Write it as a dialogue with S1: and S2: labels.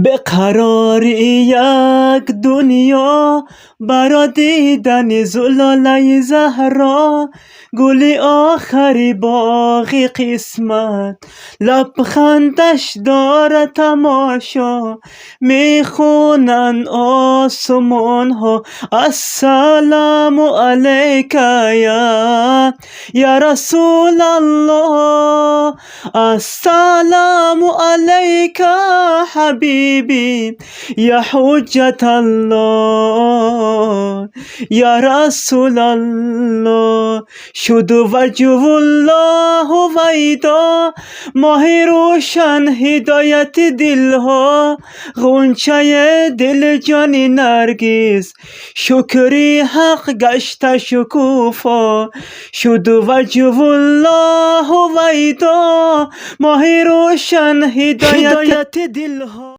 S1: به قراری یک دنیا برا دیدن زلاله زهرا، گل آخری باغی قسمت لبخندش داره تماشا. میخونن آسمان ها السلام علیک یا رسول الله، السلام علیک حبیبی یا حجت الله، یا رسول الله. شد وجه الله ویدا، ماه روشن هدایت دلها، غنچه دل جان نرگس شکری حق گشت شکوفا. شد وجه الله ویدا، ماه روشن هدایت دلها.